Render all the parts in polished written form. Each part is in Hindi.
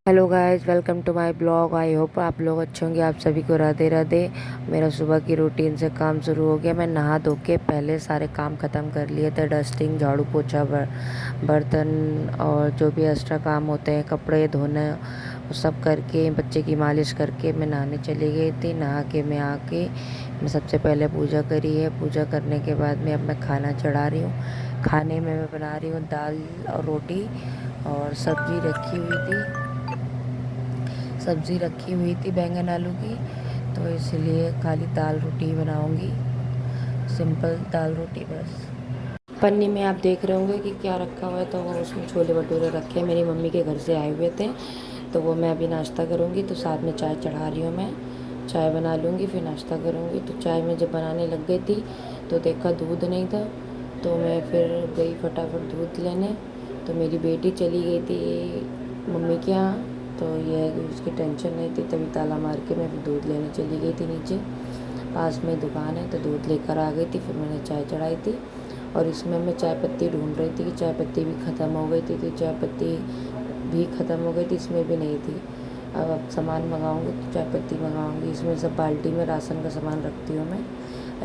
Hello guys, welcome to my blog. I hope आप लोग अच्छे होंगे। आप सभी को राधे राधे। मेरा सुबह की रूटीन से काम शुरू हो गया। मैं नहा धो के पहले सारे काम ख़त्म कर लिए थे। डस्टिंग, झाड़ू पोछा, बर्तन और जो भी एक्स्ट्रा काम होते हैं, कपड़े धोना, वो सब करके बच्चे की मालिश करके मैं नहाने चली गई थी। नहा के मैं आके मैं सबसे पहले पूजा करी है। पूजा करने के बाद में अब मैं खाना चढ़ा रही हूँ। खाने में मैं बना रही हूँ दाल और रोटी और सब्ज़ी रखी हुई थी बैंगन आलू की। तो इसलिए खाली दाल रोटी ही बनाऊंगी, सिंपल दाल रोटी बस। पन्नी में आप देख रहे होंगे कि क्या रखा हुआ है, तो वो उसमें छोले भटूरे रखे हैं। मेरी मम्मी के घर से आए हुए थे, तो वो मैं अभी नाश्ता करूंगी। तो साथ में चाय चढ़ा रही हूँ। मैं चाय बना लूँगी, फिर नाश्ता करूँगी। तो चाय में जब बनाने लग गई थी तो देखा दूध नहीं था, तो मैं फिर गई फटाफट दूध लेने। तो मेरी बेटी चली गई थी मम्मी के यहाँ, तो ये है कि उसकी टेंशन नहीं थी, तभी ताला मार के मैं फिर दूध लेने चली गई थी नीचे। पास में दुकान है, तो दूध लेकर आ गई थी। फिर मैंने चाय चढ़ाई थी और इसमें मैं चाय पत्ती ढूंढ रही थी कि चाय पत्ती भी ख़त्म हो गई थी। तो चाय पत्ती भी ख़त्म हो गई थी, इसमें भी नहीं थी। अब सामान मंगाऊंगी तो चाय पत्ती मंगाऊंगी। इसमें सब बाल्टी में राशन का सामान रखती हूँ मैं,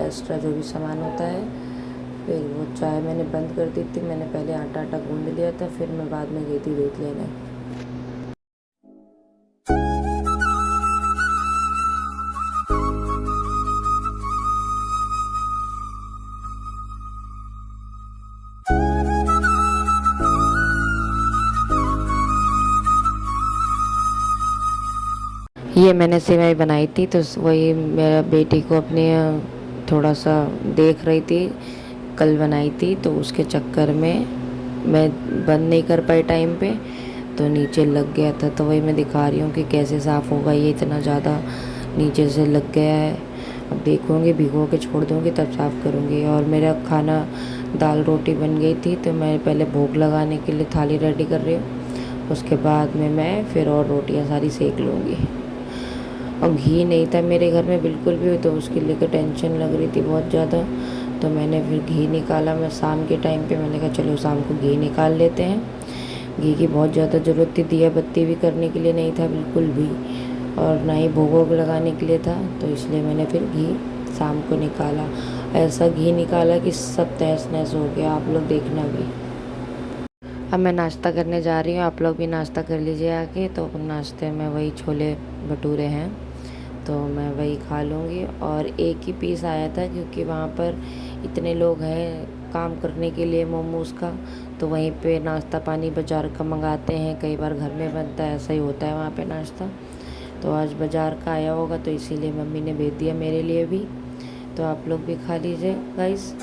एक्स्ट्रा जो भी सामान होता है। फिर वो चाय मैंने बंद कर दी थी। मैंने पहले आटा गूंद लिया था, फिर मैं बाद में गई थी दूध लेने। ये मैंने सेवई बनाई थी, तो वही मेरा बेटी को अपने थोड़ा सा देख रही थी, कल बनाई थी, तो उसके चक्कर में मैं बंद नहीं कर पाई टाइम पे, तो नीचे लग गया था। तो वही मैं दिखा रही हूँ कि कैसे साफ़ होगा। ये इतना ज़्यादा नीचे से लग गया है। अब देखूँगी, भिगो के छोड़ दूँगी तब साफ़ करूँगी। और मेरा खाना दाल रोटी बन गई थी, तो मैं पहले भोग लगाने के लिए थाली रेडी कर रही हूँ। उसके बाद में मैं फिर और रोटियाँ सारी सेक लूँगी। और घी नहीं था मेरे घर में बिल्कुल भी, तो उसके लेकर टेंशन लग रही थी बहुत ज़्यादा। तो मैंने फिर घी निकाला। मैं शाम के टाइम पे मैंने कहा चलो शाम को घी निकाल लेते हैं। घी की बहुत ज़्यादा ज़रूरत थी। दिया बत्ती भी करने के लिए नहीं था बिल्कुल भी, और ना ही भोग वोग लगाने के लिए था, तो इसलिए मैंने फिर घी शाम को निकाला। ऐसा घी निकाला कि सब तहस नहस हो गया। आप लोग देखना भी। अब मैं नाश्ता करने जा रही हूँ, आप लोग भी नाश्ता कर लीजिए आके। तो नाश्ते में वही छोले भटूरे हैं, तो मैं वही खा लूँगी। और एक ही पीस आया था, क्योंकि वहाँ पर इतने लोग हैं काम करने के लिए मोमोज़ का, तो वहीं पे नाश्ता पानी बाज़ार का मंगाते हैं। कई बार घर में बनता है, ऐसा ही होता है वहाँ पे नाश्ता। तो आज बाज़ार का आया होगा, तो इसीलिए मम्मी ने भेज दिया मेरे लिए भी। तो आप लोग भी खा लीजिए गाइस।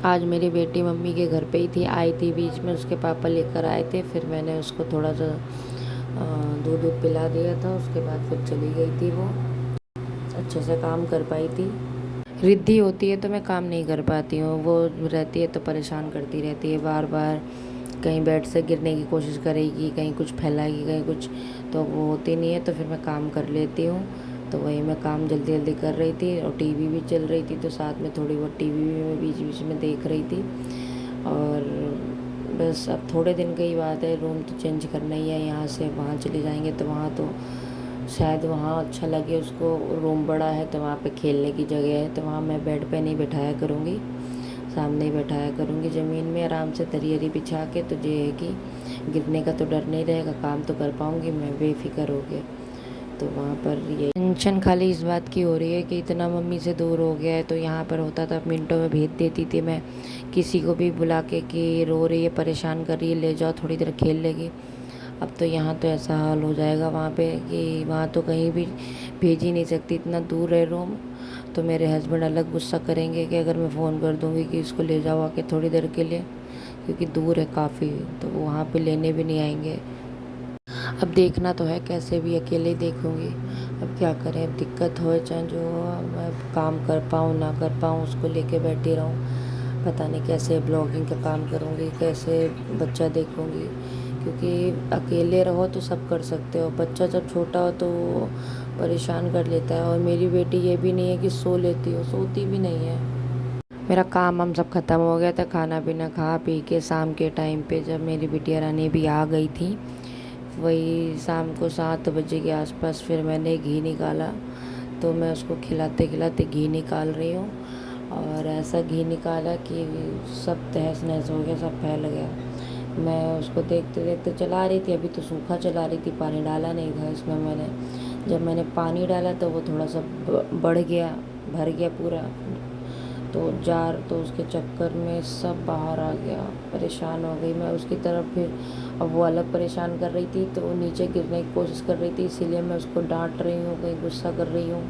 आज मेरी बेटी मम्मी के घर पे ही थी, आई थी बीच में, उसके पापा लेकर आए थे। फिर मैंने उसको थोड़ा सा दूध दूध पिला दिया था। उसके बाद फिर चली गई थी वो। अच्छे से काम कर पाई थी। रिद्धि होती है तो मैं काम नहीं कर पाती हूँ, वो रहती है तो परेशान करती रहती है बार बार। कहीं बेड से गिरने की कोशिश करेगी, कहीं कुछ फैलाएगी, कहीं कुछ, तो वो होती नहीं है। तो फिर मैं काम कर लेती हूँ। तो वही मैं काम जल्दी जल्दी कर रही थी, और टीवी भी चल रही थी, तो साथ में थोड़ी बहुत टीवी भी मैं बीच बीच में देख रही थी। और बस अब थोड़े दिन की ही बात है, रूम तो चेंज करना ही है। यहाँ से वहाँ चले जाएंगे, तो वहाँ तो शायद वहाँ अच्छा लगे उसको। रूम बड़ा है, तो वहाँ पे खेलने की जगह है, तो वहाँ मैं बेड पे नहीं बैठाया करूँगी, सामने ही बैठाया करूँगी ज़मीन में आराम से दरी वरी बिछा के। तो ये है कि गिरने का तो डर नहीं रहेगा, काम तो कर पाऊँगी मैं बेफिक्र हो के। तो वहाँ पर ये टेंशन खाली इस बात की हो रही है कि इतना मम्मी से दूर हो गया है। तो यहाँ पर होता था मिनटों में भेज देती थी मैं किसी को भी बुला के कि रो रही है, परेशान कर रही है, ले जाओ थोड़ी देर खेल लेगी। अब तो यहाँ तो ऐसा हाल हो जाएगा वहाँ पे कि वहाँ तो कहीं भी भेज ही नहीं सकती, इतना दूर है रूम। तो मेरे हस्बैंड अलग गुस्सा करेंगे कि अगर मैं फ़ोन कर दूँगी कि इसको ले जाओ आके थोड़ी देर के लिए, क्योंकि दूर है काफ़ी, तो वो वहाँ पे लेने भी नहीं आएंगे। अब देखना तो है, कैसे भी अकेले ही देखूँगी। अब क्या करें, अब दिक्कत हो चाहे जो हो, मैं काम कर पाऊँ ना कर पाऊँ, उसको लेके बैठी रहूँ। पता नहीं कैसे ब्लॉगिंग का काम करूँगी, कैसे बच्चा देखूँगी, क्योंकि अकेले रहो तो सब कर सकते हो, बच्चा जब छोटा हो तो वो परेशान कर लेता है। और मेरी बेटी ये भी नहीं है कि सो लेती हो, सोती भी नहीं है। मेरा काम हम सब ख़त्म हो गया था, खाना पीना खा पी के शाम के टाइम पे जब मेरी बिटिया रानी भी आ गई थी, वही शाम को 7 बजे के आसपास फिर मैंने घी निकाला। तो मैं उसको खिलाते खिलाते घी निकाल रही हूँ, और ऐसा घी निकाला कि सब तहस नहस हो गया, सब फैल गया। मैं उसको देखते देखते चला रही थी, अभी तो सूखा चला रही थी, पानी डाला नहीं था इसमें मैंने। जब मैंने पानी डाला तो वो थोड़ा सा बढ़ गया, भर गया पूरा, तो जार, तो उसके चक्कर में सब बाहर आ गया। परेशान हो गई मैं उसकी तरफ फिर। अब वो अलग परेशान कर रही थी तो वो नीचे गिरने की कोशिश कर रही थी, इसीलिए मैं उसको डांट रही हूँ, कहीं गुस्सा कर रही हूँ।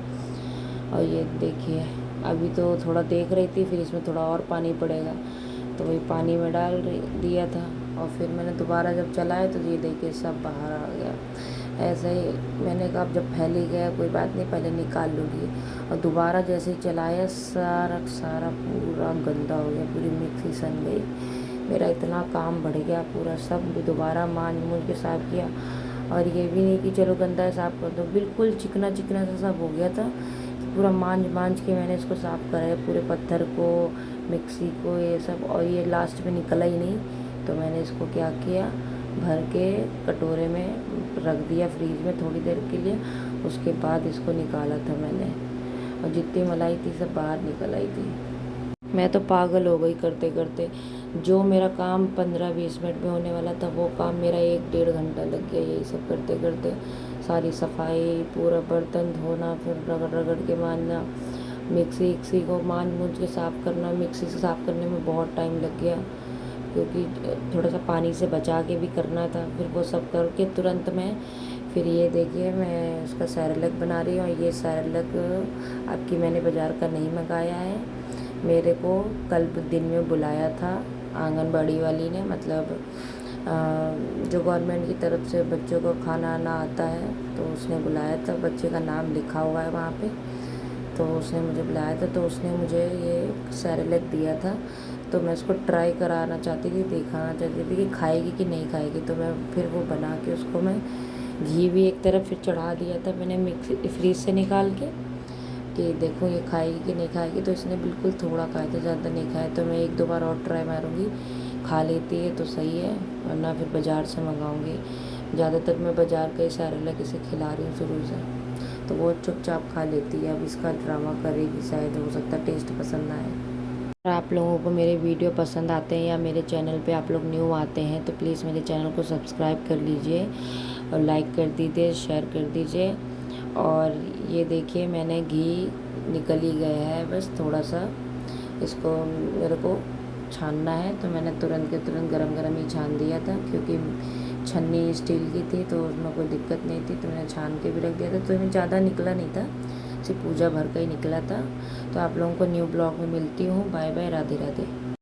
और ये देखिए, अभी तो थोड़ा देख रही थी, फिर इसमें थोड़ा और पानी पड़ेगा, तो वही पानी में डाल दिया था। और फिर मैंने दोबारा जब चलाया तो ये देखिए सब बाहर आ गया। ऐसे ही मैंने कहा अब जब फैल ही गया कोई बात नहीं, पहले निकाल लूँगी। और दोबारा जैसे ही चलाया, सारा सारा पूरा गंदा हो गया, पूरी मिक्सी सन गई। मेरा इतना काम बढ़ गया, पूरा सब दोबारा मांज मूंज के साफ़ किया। और ये भी नहीं कि चलो गंदा है साफ़ कर दो, बिल्कुल चिकना चिकना सा सब हो गया था। पूरा मांज मांज के मैंने इसको साफ़ करा है, पूरे पत्थर को, मिक्सी को, ये सब। और ये लास्ट में निकला ही नहीं, तो मैंने इसको क्या किया, भर के कटोरे में रख दिया फ्रीज में थोड़ी देर के लिए। उसके बाद इसको निकाला था मैंने, और जितनी मलाई थी सब बाहर निकल आई थी। मैं तो पागल हो गई करते करते। जो मेरा काम 15-20 मिनट में होने वाला था, वो काम मेरा 1-1.5 घंटा लग गया यही सब करते करते। सारी सफाई, पूरा बर्तन धोना, फिर रगड़ रगड़ के मांजना, मिक्सी को मांज मूंज के साफ़ करना। मिक्सी से साफ़ करने में बहुत टाइम लग गया, क्योंकि थोड़ा सा पानी से बचा के भी करना था। फिर वो सब करके तुरंत मैं, फिर ये देखिए मैं उसका सैरेलक बना रही हूँ। ये सैरेलक आपकी मैंने बाज़ार का नहीं मंगाया है, मेरे को कल दिन में बुलाया था आंगनबाड़ी वाली ने, मतलब जो गवर्नमेंट की तरफ से बच्चों को खाना आना आता है, तो उसने बुलाया था। बच्चे का नाम लिखा हुआ है वहाँ पे, तो उसने मुझे बुलाया था, तो उसने मुझे ये सैरेलक दिया था। तो मैं उसको ट्राई कराना चाहती थी, दिखाना चाहती थी कि खाएगी कि नहीं खाएगी। तो मैं फिर वो बना के उसको मैं घी भी एक तरफ फिर चढ़ा दिया था मैंने मिक्सी फ्रीज से निकाल के, कि देखो ये खाएगी कि नहीं खाएगी। तो इसने बिल्कुल थोड़ा खाया था, ज़्यादा नहीं खाया। तो मैं 1-2 बार और ट्राई मारूँगी, खा लेती है तो सही है, वरना फिर बाज़ार से मंगाऊँगी। ज़्यादातर मैं बाज़ार का ही सैरेलक इसे खिला रही हूँ शुरू से, तो वो चुपचाप खा लेती है। अब इसका ड्रामा करेगी, शायद हो सकता है टेस्ट पसंद ना आए। अगर आप लोगों को मेरे वीडियो पसंद आते हैं या मेरे चैनल पे आप लोग न्यू आते हैं, तो प्लीज़ मेरे चैनल को सब्सक्राइब कर लीजिए और लाइक कर दीजिए, शेयर कर दीजिए। और ये देखिए मैंने घी निकल ही गया है, बस थोड़ा सा इसको मेरे को छानना है। तो मैंने तुरंत के तुरंत गरम गरम ही छान दिया था, क्योंकि छन्नी स्टील की थी तो उसमें कोई दिक्कत नहीं थी, तो मैंने छान के भी रख दिया था। तो इसमें ज़्यादा निकला नहीं था, सिर्फ पूजा भर का ही निकला था। तो आप लोगों को न्यू ब्लॉग में मिलती हूँ। Bye bye, Radhe Radhe.